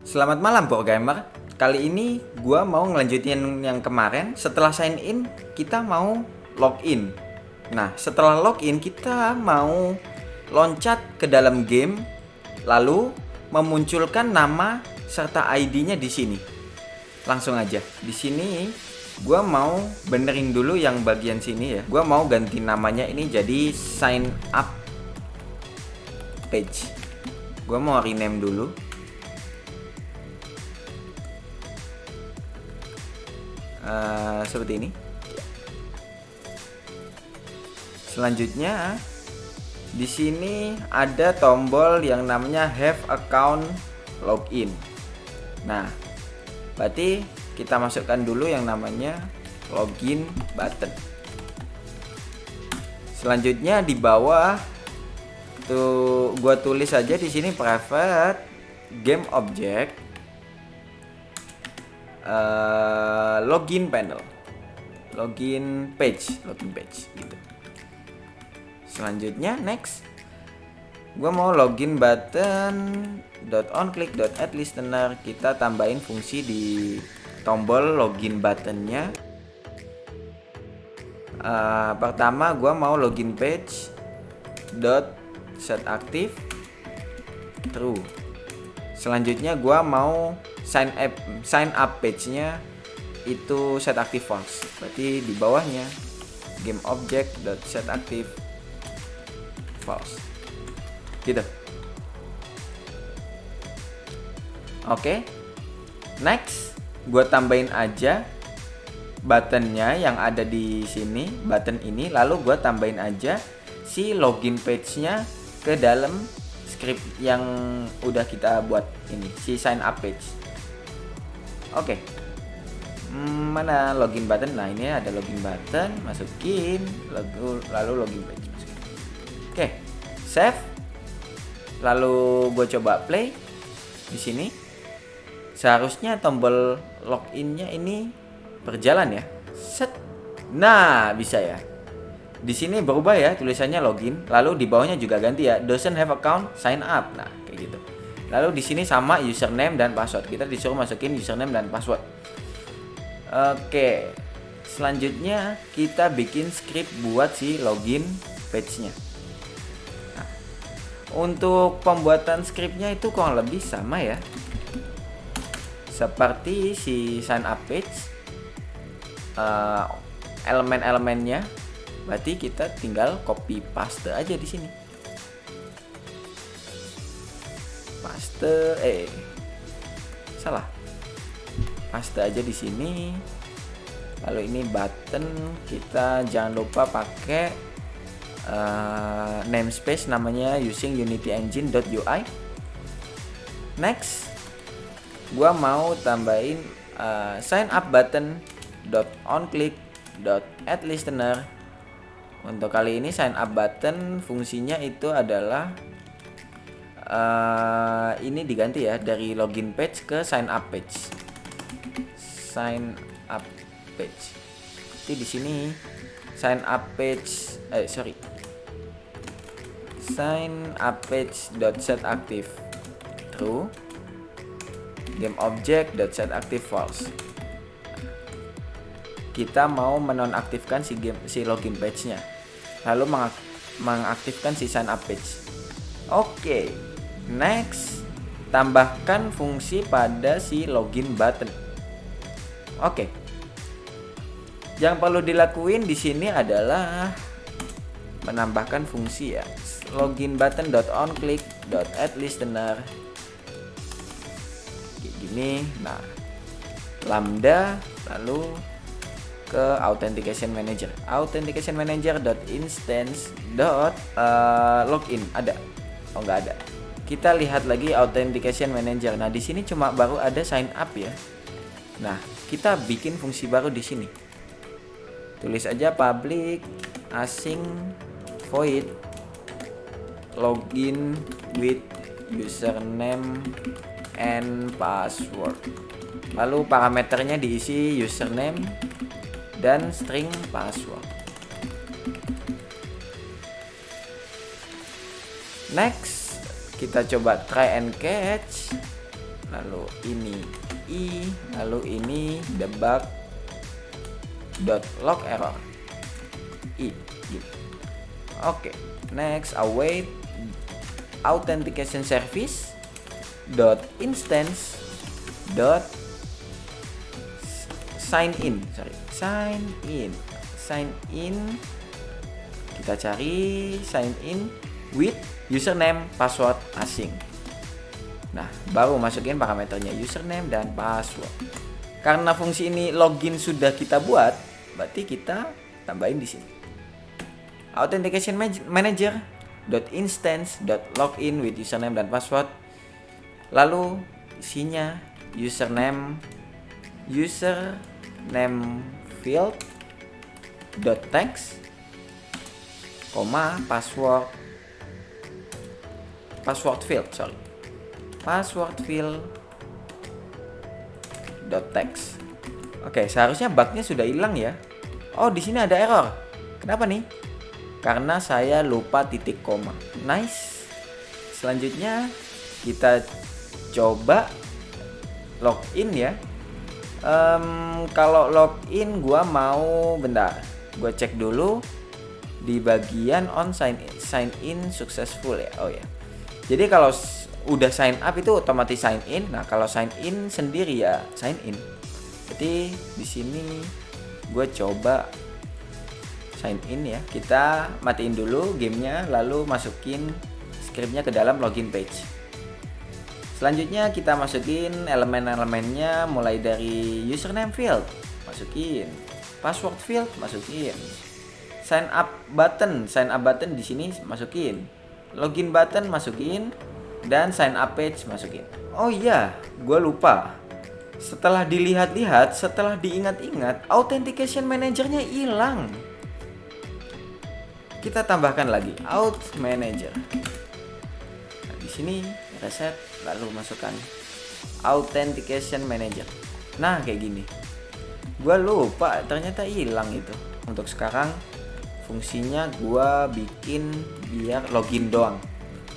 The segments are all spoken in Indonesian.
Selamat malam Pro Gamer. Kali ini gua mau ngelanjutin yang kemarin. Setelah sign in, kita mau login. Nah, setelah login kita mau loncat ke dalam game, lalu memunculkan nama serta ID-nya di sini. Langsung aja. Di sini gua mau benerin dulu yang bagian sini ya. Gua mau ganti namanya ini jadi sign up page. Gua mau rename dulu. Seperti ini. Selanjutnya di sini ada tombol yang namanya have account login. Nah, berarti kita masukkan dulu yang namanya login button. Selanjutnya di bawah tuh gua tulis aja di sini private game object login panel, login page gitu. Selanjutnya next, gua mau login button .onClick .add listener. Kita tambahin fungsi di tombol login buttonnya. Pertama gua mau login page set active true. Selanjutnya gua mau sign up page-nya itu set active false. Berarti di bawahnya game object set active false. Gitu. Oke. Next, gua tambahin aja buttonnya yang ada di sini, button ini, lalu gua tambahin aja si login page-nya ke dalam script yang udah kita buat ini, si sign up page. Oke. Mana login button? Nah, ini ada login button, masukin, lalu login page masukin. Oke. Save. Lalu gue coba play di sini. Seharusnya tombol login-nya ini berjalan ya. Set. Nah, bisa ya. Di sini berubah ya tulisannya login, lalu di bawahnya juga ganti ya, doesn't have account sign up. Nah, kayak gitu. Lalu di sini sama username dan password. Kita disuruh masukin username dan password. Oke. Selanjutnya kita bikin script buat si login page-nya. Nah, untuk pembuatan scriptnya itu kurang lebih sama ya. Seperti si sign up page. Elemen-elemennya berarti kita tinggal copy paste aja di sini. Paste aja di sini. Lalu ini button, kita jangan lupa pakai namespace namanya using Unity Engine.ui. Next, gua mau tambahin sign up button .onClick .add listener. Untuk kali ini sign up button fungsinya itu adalah ini diganti ya dari login page ke sign up page. Sign up page. Jadi di sini sign up page sign up page .set active true. Game object .set active false. Kita mau menonaktifkan si login page-nya. Lalu mengaktifkan si sign up page. Oke. Next, tambahkan fungsi pada si login button. Oke. Yang perlu dilakuin di sini adalah menambahkan fungsi ya. Login button .onClick .add listener. Kayak gini. Nah, lambda lalu ke authentication manager. Authentication manager .instance login ada? Oh, nggak ada. Kita lihat lagi authentication manager. Nah, di sini cuma baru ada sign up ya. Nah, kita bikin fungsi baru di sini. Tulis aja public async void login with username and password. Lalu parameternya diisi username dan string password. Next, kita coba try and catch. lalu ini i, lalu ini debug dot log error i gitu. Oke, next await authentication service dot instance dot sign in. Kita cari sign in with username password asing. Nah, baru masukin parameternya username dan password. Karena fungsi ini login sudah kita buat, berarti kita tambahin di sini. Authentication manager .instance .login with username dan password. Lalu isinya username field .text, password field .text. Oke, seharusnya bugnya sudah hilang ya. Oh, di sini ada error. Kenapa nih? Karena saya lupa titik koma. Nice. Selanjutnya kita coba login ya. Kalau login gua mau gua cek dulu di bagian on sign in successful ya. Oh ya. Jadi kalau udah sign up itu otomatis sign in. Nah, kalau sign in sendiri ya sign in. Jadi di sini gua coba sign in ya. Kita matiin dulu gamenya, lalu masukin scriptnya ke dalam login page. Selanjutnya kita masukin elemen-elemennya, mulai dari username field masukin, password field masukin, sign up button di sini masukin, login button masukin, dan sign up page masukin. Oh iya, gue lupa. Setelah dilihat-lihat, setelah diingat-ingat, authentication managernya hilang. Kita tambahkan lagi auth manager. Nah, di sini reset, lalu masukkan authentication manager. Nah, kayak gini. Gua lupa, ternyata hilang itu. Untuk sekarang fungsinya gua bikin biar login doang.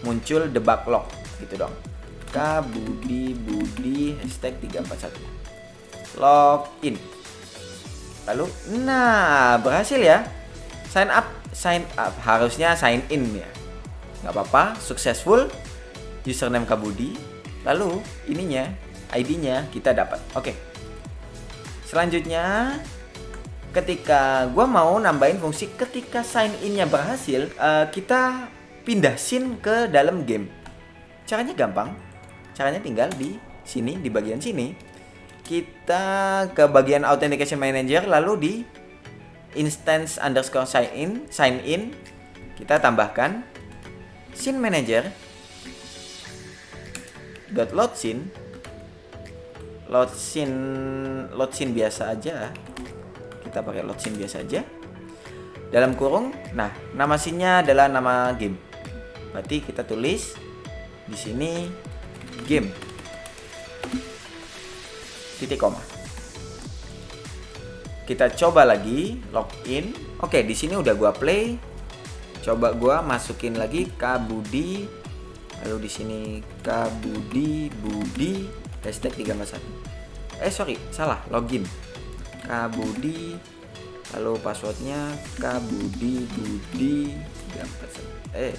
Muncul debug log gitu dong. Budi hashtag 341 login. Lalu, nah berhasil ya. Sign up harusnya sign in ya, nggak apa-apa, successful, username Kabudi, lalu ininya ID-nya kita dapat. Oke. Selanjutnya ketika gua mau nambahin fungsi ketika sign in-nya berhasil, kita pindah scene ke dalam game. Caranya gampang. Caranya tinggal di sini, di bagian sini. Kita ke bagian authentication manager, lalu di instance underscore sign in kita tambahkan scene manager load scene biasa aja. Kita pakai load scene biasa aja dalam kurung. Nah, nama scene-nya adalah nama game, berarti kita tulis di sini game titik koma. Kita coba lagi login. Oke, di sini udah gua play. Coba gua masukin lagi Kabudi. Lalu di sini Kabudi hashtag 341. Salah, login. Kabudi. Lalu passwordnya Kabudi 341.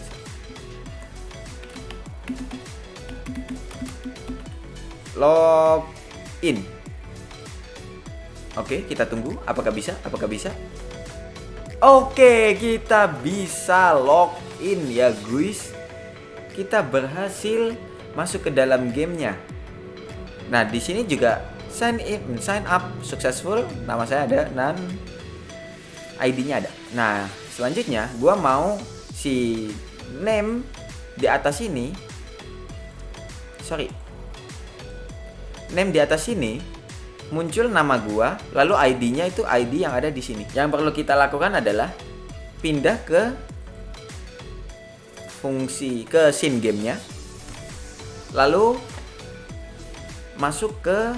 Login. Oke, kita tunggu. Apakah bisa? Oke, kita bisa login ya guys. Kita berhasil masuk ke dalam gamenya. Nah, di sini juga sign up successful. Nama saya ada dan ID-nya ada. Nah, selanjutnya gua mau si name di atas ini. Name di atas ini muncul nama gua, lalu ID-nya itu ID yang ada di sini. Yang perlu kita lakukan adalah pindah ke scene gamenya, lalu masuk ke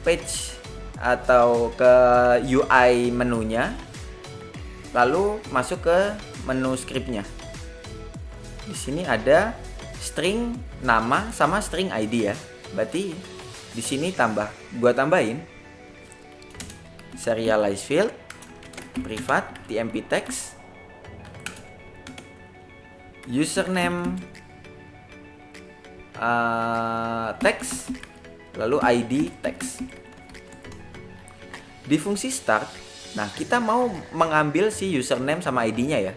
page atau ke UI menunya, lalu masuk ke menu scriptnya. Di sini ada string nama sama string ID ya. Berarti di sini gua tambahin serialize field privat tmp text username text lalu id text. Di fungsi start, nah kita mau mengambil si username sama id-nya ya.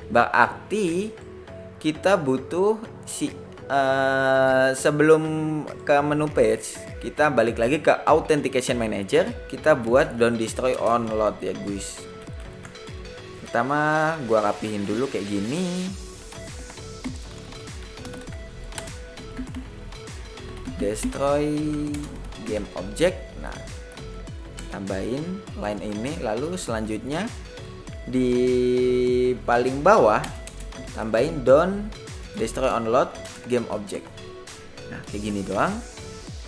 Berarti kita butuh sebelum ke menu page, kita balik lagi ke authentication manager, kita buat don't destroy on load ya guys. Pertama gua rapihin dulu kayak gini. Destroy game object. Nah, tambahin line ini, lalu selanjutnya di paling bawah tambahin don't destroy on load game object. Nah, kayak gini doang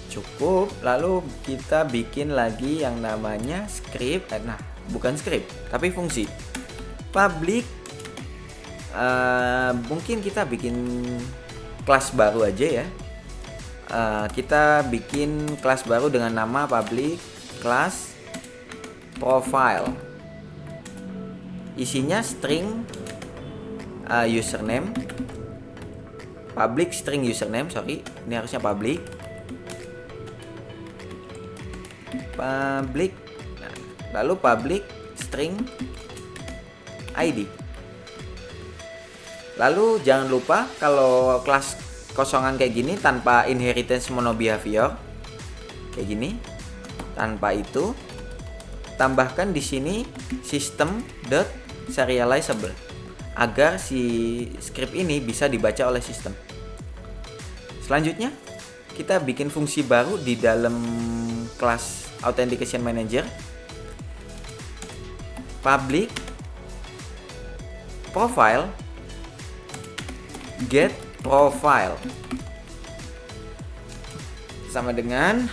cukup. Lalu kita bikin lagi yang namanya script. Nah, bukan script tapi fungsi public. Mungkin kita bikin kelas baru aja ya. Kita bikin kelas baru dengan nama public class profile. Isinya string username, public string username, sorry, ini harusnya public. Nah, lalu public string ID. Lalu jangan lupa kalau kelas kosongan kayak gini tanpa inheritance mono behavior kayak gini, tanpa itu tambahkan di sini system.serializable agar si script ini bisa dibaca oleh sistem. Selanjutnya kita bikin fungsi baru di dalam kelas authentication manager, public profile get profile sama dengan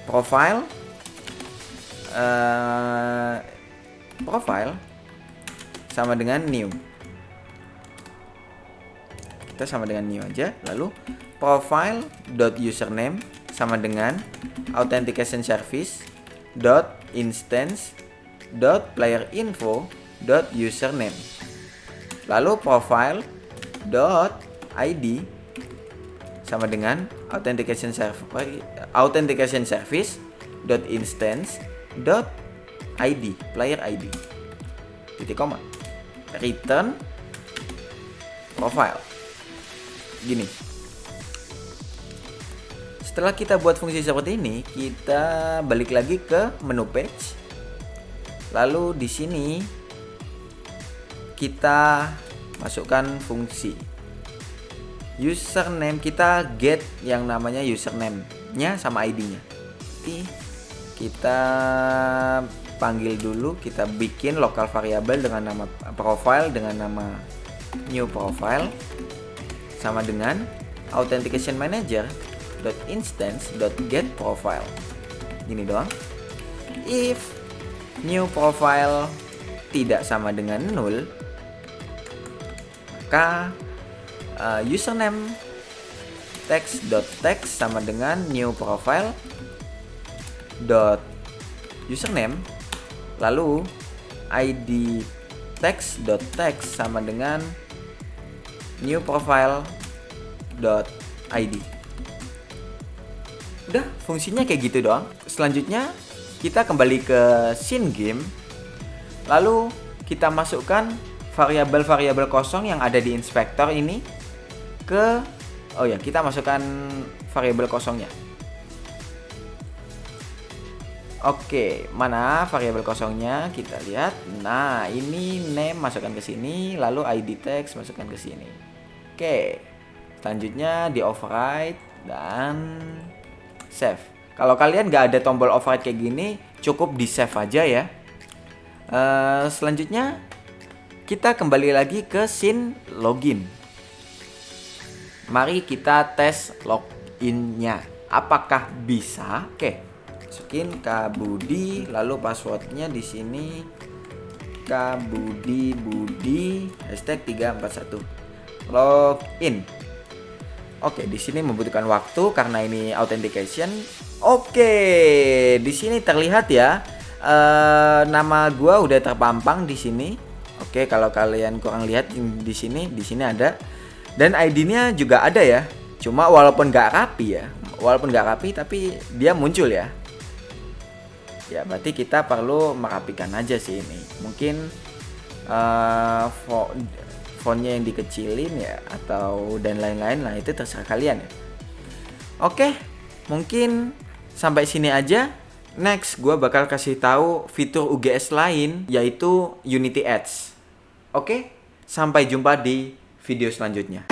profile sama dengan new. Kita sama dengan new aja. Lalu profile.username sama dengan authentication service .instance.playerinfo.username. Lalu profile.id sama dengan authentication service.instance.id player ID titik koma return profile. Gini. Setelah kita buat fungsi seperti ini, kita balik lagi ke menu page. Lalu di sini kita masukkan fungsi username, kita get yang namanya username-nya sama ID-nya. Kita panggil dulu, kita bikin local variable dengan nama profile dengan nama new profile sama dengan authentication manager .instance.getProfile. Gini doang. If new profile tidak sama dengan null, maka username text.text sama dengan new profile .username, lalu id text.text sama dengan new profile .id. Udah, fungsinya kayak gitu doang. Selanjutnya kita kembali ke scene game, lalu kita masukkan variabel-variabel kosong yang ada di inspektor ini ke kita masukkan variabel kosongnya. Oke, mana variabel kosongnya? Kita lihat. Nah, ini name masukkan ke sini, lalu id text masukkan ke sini. Oke. Selanjutnya di override dan save. Kalau kalian nggak ada tombol override kayak gini, cukup di save aja ya. Selanjutnya kita kembali lagi ke scene login. Mari kita tes loginnya. Apakah bisa? Oke. Masukin Kabudi, lalu passwordnya di sini Kabudi Budi #341. Login. Oke, di sini membutuhkan waktu karena ini authentication. Oke, di sini terlihat ya, nama gua udah terpampang di sini. Oke, kalau kalian kurang lihat di sini ada. Dan ID-nya juga ada ya. Cuma walaupun nggak rapi ya, tapi dia muncul ya. Ya, berarti kita perlu merapikan aja sih ini. Mungkin fontnya yang dikecilin ya, atau dan lain-lain lah, itu terserah kalian ya. Oke, mungkin sampai sini aja. Next, gue bakal kasih tahu fitur UGS lain, yaitu Unity Ads. Oke, sampai jumpa di video selanjutnya.